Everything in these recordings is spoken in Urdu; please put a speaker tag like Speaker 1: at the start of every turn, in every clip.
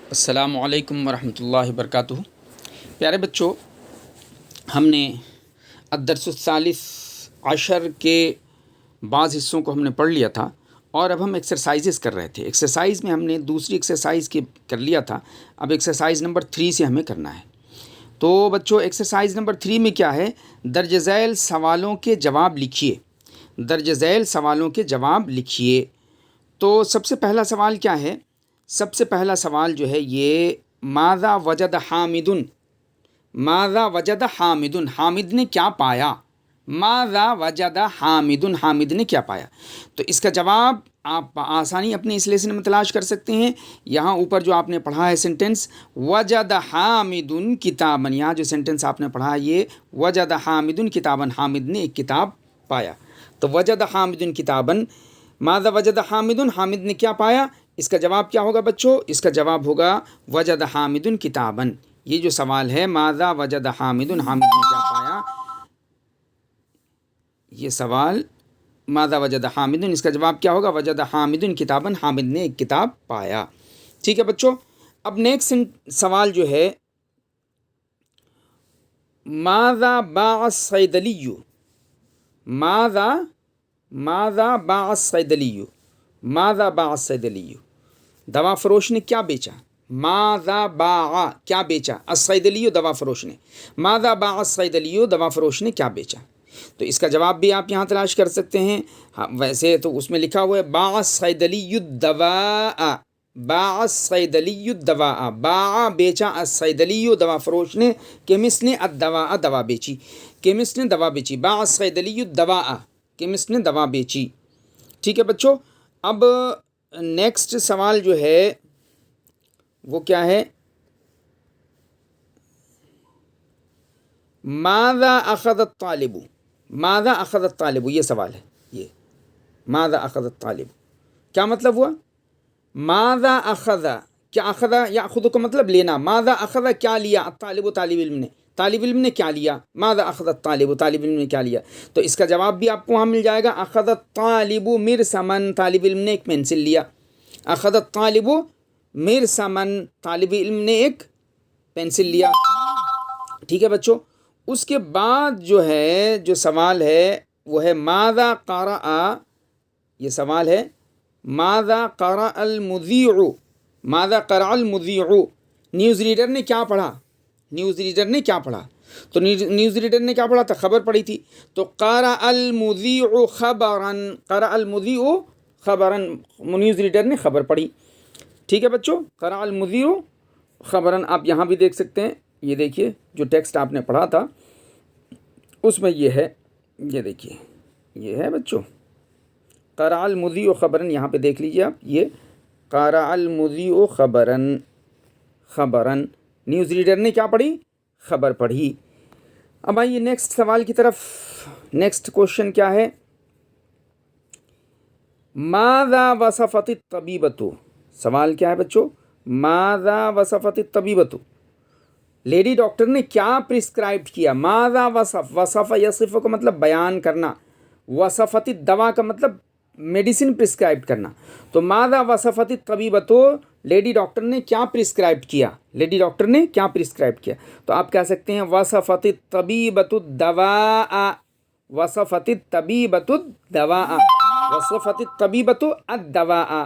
Speaker 1: السلام علیکم ورحمۃ اللہ وبرکاتہ۔ پیارے بچوں، ہم نے الدرس الثالث عشر کے بعض حصوں کو ہم نے پڑھ لیا تھا اور اب ہم ایکسرسائزز کر رہے تھے۔ ایکسرسائز میں ہم نے دوسری ایکسرسائز کی کر لیا تھا، اب ایکسرسائز نمبر 3 سے ہمیں کرنا ہے۔ تو بچوں، ایکسرسائز نمبر 3 میں کیا ہے؟ درج ذیل سوالوں کے جواب لکھیے۔ درج ذیل سوالوں کے جواب لکھیے۔ تو سب سے پہلا سوال کیا ہے؟ سب سے پہلا سوال جو ہے یہ ماذا وجد حامد، ماذا وجد حامد، حامد نے کیا پایا؟ ماذا وجد حامد، حامد نے کیا پایا؟ تو اس کا جواب آپ آسانی اپنے اس لیسن میں تلاش کر سکتے ہیں۔ یہاں اوپر جو آپ نے پڑھا ہے سینٹنس وجد حامد کتابا، یہاں جو سینٹنس آپ نے پڑھا یہ وجد حامد کتابا، حامد نے ایک کتاب پایا۔ تو وجد حامد کتابا، ماذا وجد حامد، حامد نے کیا پایا؟ اس کا جواب کیا ہوگا بچوں؟ اس کا جواب ہوگا وجد حامد کتابا۔ یہ جو سوال ہے ماذا وجد حامد، حامد نے کیا پایا، یہ سوال ماذا وجد حامد، اس کا جواب کیا ہوگا؟ وجد حامد کتابا، حامد نے ایک کتاب پایا۔ ٹھیک ہے بچوں، اب نیکسٹ سوال جو ہے ماذا باع الصیدلی، ماذا باع الصیدلی، ماذا باع الصیدلی، دوا فروش نے کیا بیچا؟ ماذا باع کیا بیچا؟ الصیدلی دوا فروش نے، ماذا باع الصیدلی دوا فروش نے کیا بیچا؟ تو اس کا جواب بھی آپ یہاں تلاش کر سکتے ہیں۔ ویسے تو اس میں لکھا ہوا ہے باع الصیدلی الدواء، باع الصیدلی الدواء، باع بیچا الصیدلی دوا فروش نے، کیمسٹ نے الدواء دوا بیچی، کیمسٹ نے دوا بیچی، باع الصیدلی الدواء، کیمسٹ نے دوا بیچی۔ ٹھیک ہے بچوں، اب نیکسٹ سوال جو ہے وہ کیا ہے؟ ماذا اخذ الطالب، ماذا اخذ الطالب، یہ سوال ہے، یہ ماذا اخذ الطالب کیا مطلب ہوا؟ ماذا اخذ، کیا اخذ یاخذ کا مطلب لینا، ماذا اخذ کیا لیا، الطالب طالب علم نے، طالب علم نے کیا لیا، ماذا اخذ الطالب طالب علم نے کیا لیا؟ تو اس کا جواب بھی آپ کو وہاں مل جائے گا، اخذ الطالب مرسما، طالب علم نے ایک پینسل لیا، اخذ الطالب مرسما، طالب علم نے ایک پینسل لیا۔ ٹھیک ہے بچوں، اس کے بعد جو ہے جو سوال ہے وہ ہے ماذا قرأ، یہ سوال ہے ماذا قرأ المذیع، ماذا قرأ المذیع، نیوز ریڈر نے کیا پڑھا، نیوز ریڈر نے کیا پڑھا؟ تو نیوز ریڈر نے کیا پڑھا تھا؟ خبر پڑھی تھی، تو قرأ المذیع خبرا، قرأ المذیع خبرا، نیوز ریڈر نے خبر پڑھی۔ ٹھیک ہے بچوں، قرأ المذیع خبرا، آپ یہاں بھی دیکھ سکتے ہیں، یہ دیکھیے جو ٹیکسٹ آپ نے پڑھا تھا اس میں یہ ہے، یہ دیکھیے یہ ہے بچوں، قرأ المذیع خبرا، یہاں پہ دیکھ لیجیے آپ، یہ قرأ المذیع خبرا، خبرا، نیوز ریڈر نے کیا پڑھی؟ خبر پڑھی۔ اب آئیے نیکسٹ سوال کی طرف۔ نیکسٹ کوشچن کیا ہے؟ ماذا وصفت الطبیبۃ، سوال کیا ہے بچوں؟ ماذا وصفت الطبیبۃ، لیڈی ڈاکٹر نے کیا پرسکرائب کیا؟ ماذا وصف، وصف یصف کا مطلب بیان کرنا، وصفت الدوا کا مطلب میڈیسن پرسکرائب کرنا۔ تو ماذا وصفت الطبیبۃ، لیڈی ڈاکٹر نے کیا پرسکرائب کیا، لیڈی ڈاکٹر نے کیا پرسکرائب کیا؟ تو آپ کہہ سکتے ہیں وصفت الطبیبۃ الدواء، وصفت الطبیبۃ الدواء، وصفت الطبیبۃ الدواء،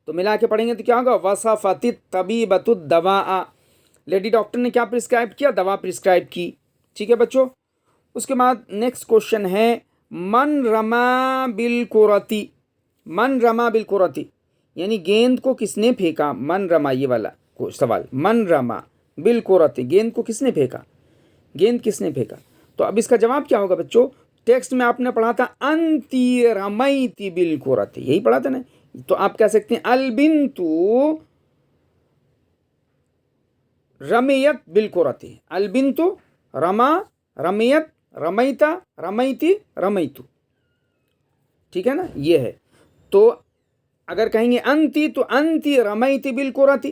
Speaker 1: تو ملا کے پڑھیں گے تو کیا ہوگا؟ وصفت الطبیبۃ الدواء، لیڈی ڈاکٹر نے کیا پرسکرائب کیا؟ دوا پرسکرائب کی۔ ٹھیک ہے بچوں، اس کے بعد نیکسٹ کوشچن ہے من رما بالکرۃ، من رما بالکرۃ، یعنی گیند کو کس نے پھینکا؟ من رما، یہ والا سوال، من رما بالکرۃ، گیند کو کس نے پھینکا، گیند کس نے پھینکا؟ تو اب اس کا جواب کیا ہوگا بچوں؟ ٹیکسٹ میں آپ نے پڑھا تھا انتی رمیتی بالکرۃ، یہی پڑھا تھا نا، تو آپ کہہ سکتے ہیں البنت رمیت بالکرۃ، البنت رما رمیت، رمیتا رمیتی رمیتو، ٹھیک ہے نا، یہ ہے۔ تو اگر کہیں گے انتی تو انتی رمیتی بالکرۃ،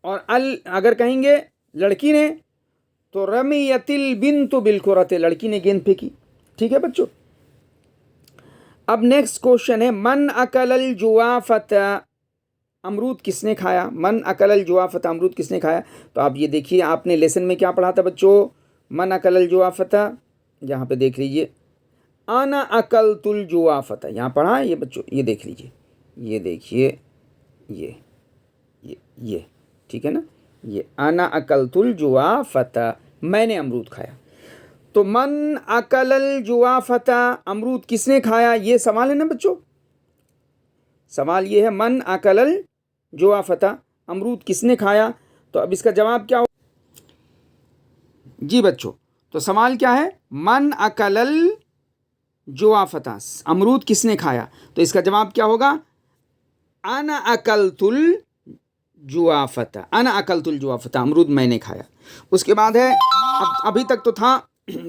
Speaker 1: اور اگر کہیں گے لڑکی نے تو رمیت البنت بالکرۃ، لڑکی نے گیند پھینکی۔ ٹھیک ہے بچوں، اب نیکسٹ کوشچن ہے من اکل الجوافۃ، امرود کس نے کھایا؟ من اکل الجوافۃ، امرود کس نے کھایا؟ تو آپ یہ دیکھیے، آپ نے لیسن میں کیا پڑھا تھا بچوں؟ من اکل الجوافۃ، یہاں پہ دیکھ لیجئے، انا اکلت الجوافۃ، یہاں پڑھا ہے یہ بچوں، یہ دیکھ لیجئے، یہ دیکھیے، یہ ٹھیک ہے نا، یہ انا اکلت الجوافۃ، میں نے امرود کھایا۔ تو من اکل الجوافۃ، امرود کس نے کھایا، یہ سوال ہے نا بچوں، سوال یہ ہے من اکل الجوافۃ، امرود کس نے کھایا؟ تو اب اس کا جواب کیا ہو؟ جی بچوں، تو سوال کیا ہے؟ من اکل الجوافۃ، امرود کس نے کھایا؟ تو اس کا جواب کیا ہوگا؟ انا اکلت الجوافۃ، انا اکلت الجوافۃ، امرود میں نے کھایا۔ اس کے بعد ہے، ابھی تک تو تھا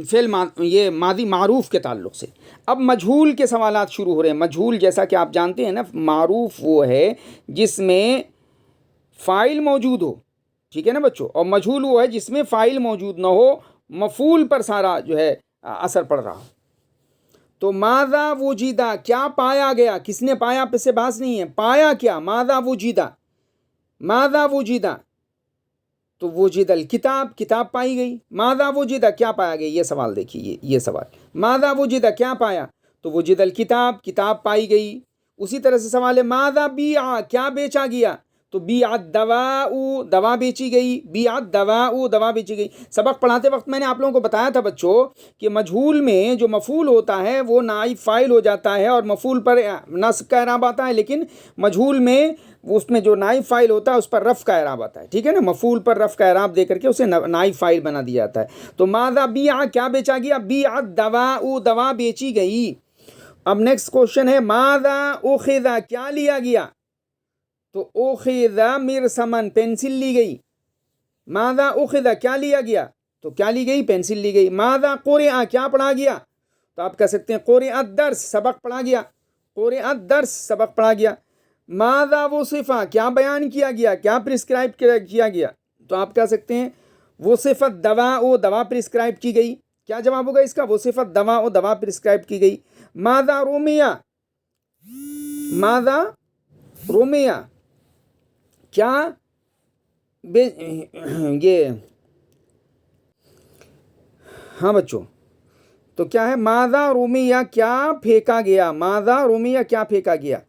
Speaker 1: فعل یہ ماضی معروف کے تعلق سے، اب مجہول کے سوالات شروع ہو رہے ہیں۔ مجہول جیسا کہ آپ جانتے ہیں نا، معروف وہ ہے جس میں فاعل موجود ہو، ٹھیک ہے نا بچوں، اور مجہول وہ ہے جس میں فاعل موجود نہ ہو، مفعول پر سارا جو ہے اثر پڑ رہا ہو۔ تو ماذا وجیدہ، کیا پایا گیا، کس نے پایا پہ سے بحث نہیں ہے، پایا کیا، ماذا وجیدہ، ماذا وجیدہ، تو وجد الکتاب، کتاب پائی گئی، ماذا وجدہ، کیا پایا گیا، یہ سوال دیکھیے، یہ سوال، ماذا وجدہ، کیا پایا، تو وجد الکتاب، کتاب پائی گئی۔ اسی طرح سے سوال ہے ماذا بیع، کیا بیچا گیا، تو بیع الدواء، دوا بیچی گئی، بیع الدواء، دوا بیچی گئی۔ سبق پڑھاتے وقت میں نے آپ لوگوں کو بتایا تھا بچوں کہ مجہول میں جو مفعول ہوتا ہے وہ نائب فاعل ہو جاتا ہے اور مفعول پر نصب کا اعراب آتا ہے، لیکن مجہول میں اس میں جو نائب فاعل ہوتا ہے اس پر رفع کا اعراب آتا ہے، ٹھیک ہے نا، مفعول پر رفع کا اعراب دے کر کے اسے نائب فاعل بنا دیا جاتا ہے۔ تو ماذا بیع، کیا بیچا گیا، بیع الدواء، دوا بیچی گئی۔ اب نیکسٹ کوشچن ہے ماذا اخذ، کیا لیا گیا، تو اخذ مرسمن، پینسل لی گئی، ماذا اخذ، کیا لیا گیا، تو کیا لی گئی، پینسل لی گئی۔ ماذا قرئ، کیا پڑھا گیا، تو آپ کہہ سکتے ہیں قرئ الدرس، سبق پڑھا گیا، قرئ الدرس، سبق پڑھا گیا۔ ماذا وصف، کیا بیان کیا گیا، کیا پرسکرائب کیا گیا، تو آپ کہہ سکتے ہیں وصف الدواء، دوا پرسکرائب کی گئی۔ کیا جواب ہوگا اس کا، وصف الدواء، دوا پرسکرائب کی گئی۔ ماذا رمیا، ماذا رمیا، کیا یہ، ہاں بچوں، تو کیا ہے ماذا رمیا، کیا پھینکا گیا، ماذا رمیا، کیا پھینکا گیا،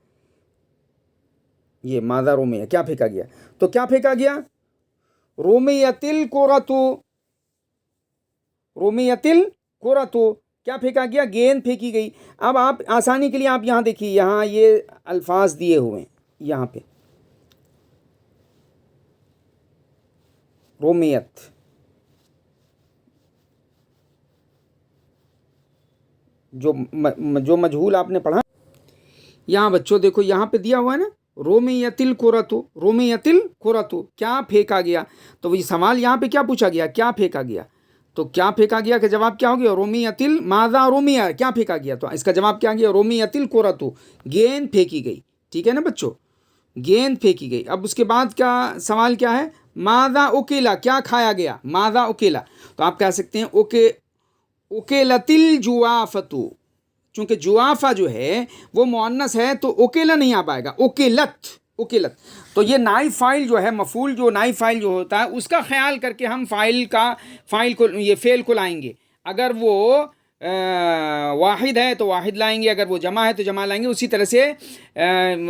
Speaker 1: یہ ماذا رمیا، کیا پھینکا گیا، تو کیا پھینکا گیا، رمیت الکرۃ، رمیت الکرۃ، کیا پھینکا گیا، گیند پھینکی گئی۔ اب آپ آسانی کے لیے آپ یہاں دیکھیے، یہاں یہ الفاظ دیے ہوئے ہیں، یہاں پہ رمیت، جو مجہول آپ نے پڑھا، یہاں بچوں دیکھو یہاں پہ دیا ہوا ہے نا، رمیت الکرۃ، رمیت الکرۃ، کیا پھینکا گیا۔ تو یہ سوال یہاں پہ کیا پوچھا گیا، کیا پھینکا گیا، تو کیا پھینکا گیا کا جواب کیا ہو گیا، رمیت ماذا رمیا، کیا پھینکا گیا، تو اس کا جواب کیا گیا، رمیت الکرۃ، گیند پھینکی گئی، ٹھیک ہے نا بچوں، گیند پھینکی گئی۔ اب اس کے بعد کا سوال کیا ہے، ماذا اکلا، کیا کھایا گیا، ماذا اکلا، تو آپ کہہ سکتے ہیں اکلت الجوافۃ، چونکہ جوافہ جو ہے وہ مؤنث ہے تو اکیلا نہیں آ پائے گا، اکلت، اکلت، تو یہ نائب فاعل جو ہے، مفعول جو نائب فاعل جو ہوتا ہے اس کا خیال کر کے ہم فاعل کو یہ فعل کو لائیں گے۔ اگر وہ واحد ہے تو واحد لائیں گے، اگر وہ جمع ہے تو جمع لائیں گے، اسی طرح سے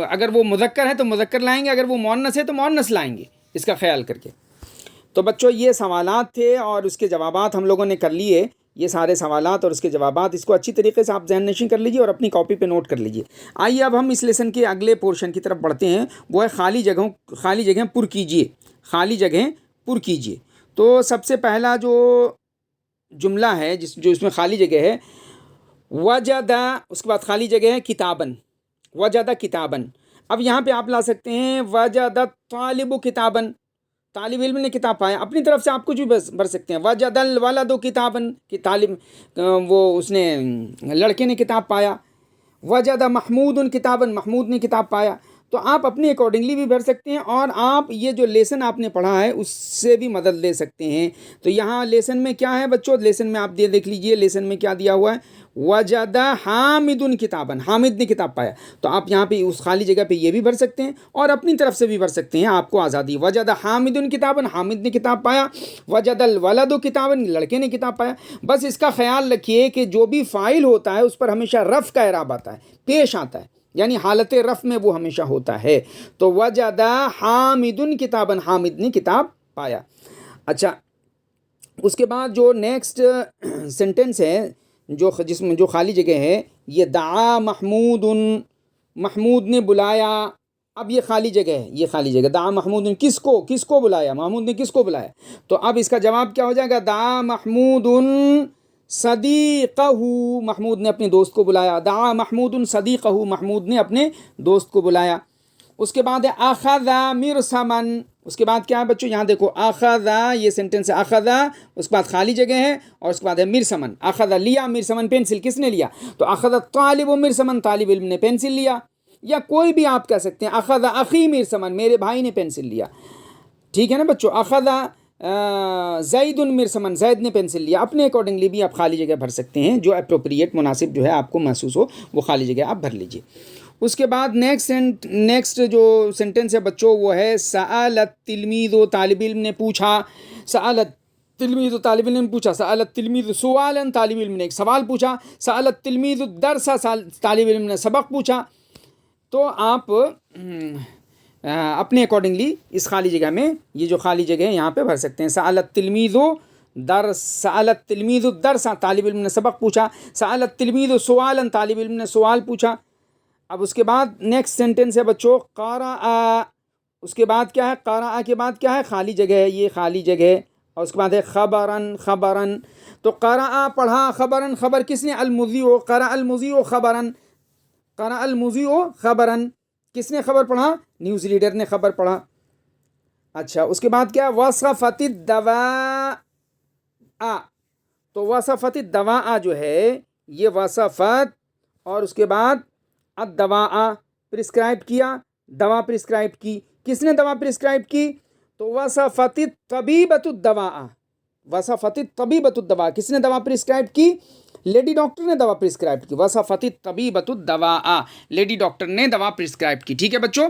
Speaker 1: اگر وہ مذکر ہے تو مذکر لائیں گے، اگر وہ مؤنث ہے تو مؤنث لائیں گے، اس کا خیال کر کے۔ تو بچوں یہ سوالات تھے اور اس کے جوابات ہم لوگوں نے کر لیے، یہ سارے سوالات اور اس کے جوابات، اس کو اچھی طریقے سے آپ ذہن نشین کر لیجئے اور اپنی کاپی پہ نوٹ کر لیجئے۔ آئیے اب ہم اس لیسن کے اگلے پورشن کی طرف بڑھتے ہیں، وہ ہے خالی جگہیں پر کیجئے، خالی جگہیں پر کیجئے۔ تو سب سے پہلا جو جملہ ہے جو اس میں خالی جگہ ہے، وجدہ، اس کے بعد خالی جگہ ہے کتابن، وجدہ کتابن۔ اب یہاں پہ آپ لا سکتے ہیں وجد الطالب کتابن، طالب علم نے کتاب پایا، اپنی طرف سے آپ کچھ بھی بھر سکتے ہیں، وجد الولد کتابن، کہ طالب وہ اس نے لڑکے نے کتاب پایا، وجد محمود کتابن، محمود نے کتاب پایا۔ تو آپ اپنے اکارڈنگلی بھی بھر سکتے ہیں، اور آپ یہ جو لیسن آپ نے پڑھا ہے اس سے بھی مدد لے سکتے ہیں۔ تو یہاں لیسن میں کیا ہے بچوں، لیسن میں آپ دیکھ لیجئے، لیسن میں کیا دیا ہوا ہے، وجد حامد کتابن، حامد نے کتاب پایا، تو آپ یہاں پہ اس خالی جگہ پہ یہ بھی بھر سکتے ہیں اور اپنی طرف سے بھی بھر سکتے ہیں، آپ کو آزادی۔ وجد حامد کتابن، حامد نے کتاب پایا۔ وجد الولد کتابن، لڑکے نے کتاب پایا۔ بس اس کا خیال رکھیے کہ جو بھی فاعل ہوتا ہے اس پر ہمیشہ رفع کا اعراب آتا ہے، پیش آتا ہے، یعنی حالت رفع میں وہ ہمیشہ ہوتا ہے۔ تو وجد حامد کتابن، حامد نے کتاب پایا۔ اچھا، اس کے بعد جو نیکسٹ سینٹنس ہے، جس میں جو خالی جگہ ہے، یہ دعا محمود، محمود نے بلایا۔ اب یہ خالی جگہ ہے، یہ خالی جگہ دعا محمود، کس کو بلایا، محمود نے کس کو بلایا؟ تو اب اس کا جواب کیا ہو جائے گا، دعا محمود صدیقہ، محمود نے اپنے دوست کو بلایا۔ دعا محمود صدیقہ، محمود نے اپنے دوست کو بلایا۔ اس کے بعد ہے اخذ مرسمن، اس کے بعد کیا ہے بچوں، یہاں دیکھو اخذ، یہ سینٹنس ہے اخذ، اس کے بعد خالی جگہ ہے، اور اس کے بعد ہے مرسمن، اخذ لیا مرسمن، پینسل، کس نے لیا؟ تو اخذ الطالب مرسمن، طالب علم نے پینسل لیا، یا کوئی بھی آپ کہہ سکتے ہیں اخذ اخی مرسمن، میرے بھائی نے پینسل لیا، ٹھیک ہے نا بچوں؟ اخذ زید مرسمن، زید نے پینسل لیا۔ اپنے اکارڈنگلی بھی آپ خالی جگہ بھر سکتے ہیں، جو اپروپریٹ مناسب جو ہے آپ کو محسوس ہو وہ خالی جگہ آپ بھر لیجئے۔ اس کے بعد نیکسٹ جو سینٹنس ہے بچوں وہ ہے سأل التلمیذ، طالب علم نے پوچھا، سأل التلمیذ، طالب علم نے پوچھا، سأل التلمیذ سؤالا، طالب علم نے ایک سوال پوچھا، سأل التلمیذ الدرس، طالب علم نے سبق پوچھا۔ تو آپ اپنے اکارڈنگلی اس خالی جگہ میں یہ جو خالی جگہ ہے یہاں پہ بھر سکتے ہیں۔ سأل التلمیذ درس، سأل التلمیذ الدرس، طالب علم نے سبق پوچھا، سأل التلمیذ سؤالا، طالب علم نے سوال پوچھا۔ اب اس کے بعد نیکسٹ سینٹنس ہے بچوں قرأ، اس کے بعد کیا ہے، قرأ کے بعد کیا ہے، خالی جگہ ہے، یہ خالی جگہ ہے، اور اس کے بعد ہے خبرن، خبرن، تو قرأ پڑھا، خبرن خبر کس نے، المذیع، قرأ المذیع خبرن، قرأ المذیع خبرن، کس نے خبر پڑھا، نیوز ریڈر نے خبر پڑھا۔ اچھا، اس کے بعد کیا، وصفت الدواء، تو وصفت الدواء جو ہے یہ وصفت، اور اس کے بعد الدواء پرسکرائب کیا، دوا پرسکرائب کی، کس نے دوا پرسکرائب کی؟ تو وصفت الطبیبۃ الدواء، وصفت الطبیبۃ الدواء، کس نے دوا پرسکرائب کی؟ لیڈی ڈاکٹر نے دوا پرسکرائب کی، وصفت الطبیبۃ الدواء، لیڈی ڈاکٹر نے دوا پرسکرائب کی، ٹھیک ہے بچوں؟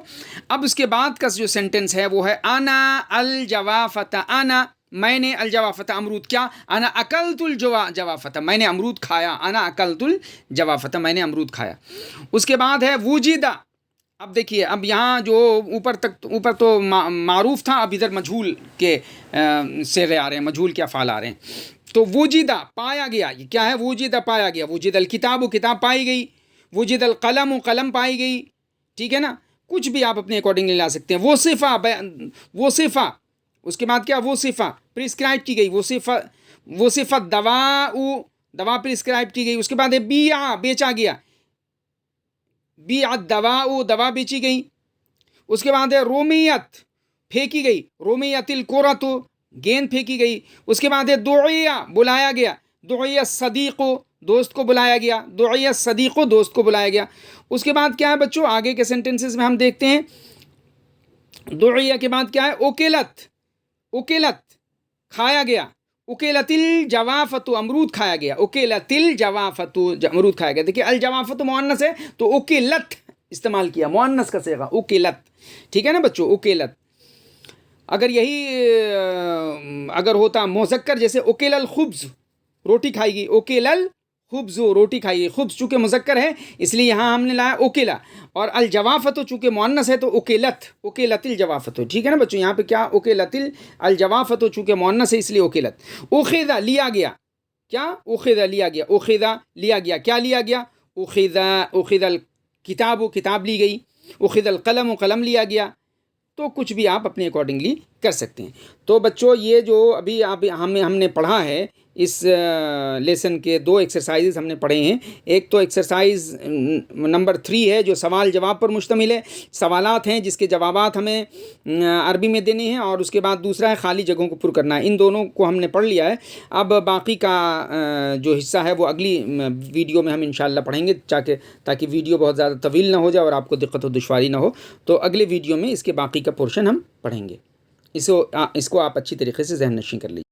Speaker 1: اب اس کے بعد کا جو سینٹنس ہے وہ ہے انا الجوافۃ، انا میں نے، الجوافۃ امرود، کیا، انا اکلت الجوافۃ، میں نے امرود کھایا، انا اکلت الجوافۃ، میں نے امرود کھایا۔ اس کے بعد ہے وجد، اب دیکھیے، اب یہاں جو اوپر تو معروف تھا، اب ادھر مجہول کے صیغے آ رہے ہیں، مجہول کے افعال آ رہے ہیں۔ تو وجد پایا گیا، یہ کیا ہے، وجد پایا گیا، وجد الکتاب کتاب پائی گئی، وجد القلم قلم پائی گئی، ٹھیک ہے نا؟ کچھ بھی آپ اپنے اکارڈنگلی لا سکتے ہیں۔ وصفہ، اس کے بعد کیا، وصفہ پرسکرائب کی گئی، وصفت دواء، دوا پرسکرائب کی گئی۔ اس کے بعد ہے بیع، بیچا گیا، بیع الدواء، دوا بیچی گئی۔ اس کے بعد ہے رومیت، پھینکی گئی، رومیت الکرۃ، گیند پھینکی گئی۔ اس کے بعد ہے دعیہ، بلایا گیا، دعیہ الصدیق، دوست کو بلایا گیا، دعیہ الصدیق، دوست کو بلایا گیا۔ اس کے بعد کیا ہے بچوں، آگے کے سینٹنسز میں ہم دیکھتے ہیں، دعیہ کے بعد کیا ہے، اوکلت، اوکلت کھایا گیا، اکیلت الجوافۃ، امرود کھایا گیا، اکیلت الجوافۃ، امرود کھایا گیا۔ دیکھیے الجوافۃ مؤنث ہے تو اکیلت استعمال کیا، مؤنث کا صیغہ اکیلت، ٹھیک ہے نا بچوں، اکیلت۔ اگر یہی اگر ہوتا مذکر، جیسے اکیل الخبز، روٹی کھائی گئی، اکیل الخبز، روٹی کھائی گئی، خبز چونکہ مذکر ہے اس لیے یہاں ہم نے لایا اکیلا، اور الجوافۃ چونکہ مؤنث ہے تو اکیلت، اکیلت الجوافۃ، ٹھیک ہے نا بچوں؟ یہاں پہ کیا، اکیلت الجوافۃ چونکہ مؤنث ہے اس لیے اکیلت۔ اخذ لیا گیا، کیا، اخذ لیا گیا، اخذ لیا گیا، کیا لیا گیا، اخذ الکتاب، کتاب لی گئی، اخذ القلم، قلم لیا گیا۔ تو کچھ بھی آپ اپنے اکارڈنگلی کر سکتے ہیں۔ تو بچوں یہ جو ابھی ہم نے پڑھا ہے اس لیسن کے 2 ایکسرسائزز ہم نے پڑھے ہیں. ایک تو ایکسرسائز نمبر 3 ہے جو سوال جواب پر مشتمل ہے. سوالات ہیں جس کے جوابات ہمیں عربی میں دینے ہیں، اور اس کے بعد دوسرا ہے خالی جگہوں کو پر کرنا ہے. ان دونوں کو ہم نے پڑھ لیا ہے. اب باقی کا جو حصہ ہے وہ اگلی ویڈیو میں ہم انشاءاللہ پڑھیں گے، تاکہ ویڈیو بہت زیادہ طویل نہ ہو جائے اور آپ کو دقت و دشواری نہ ہو. تو اگلے ویڈیو میں اس کے باقی کا پورشن ہم پڑھیں گے. اس کو آپ اچھی طریقے سے ذہن نشین کر لیجیے.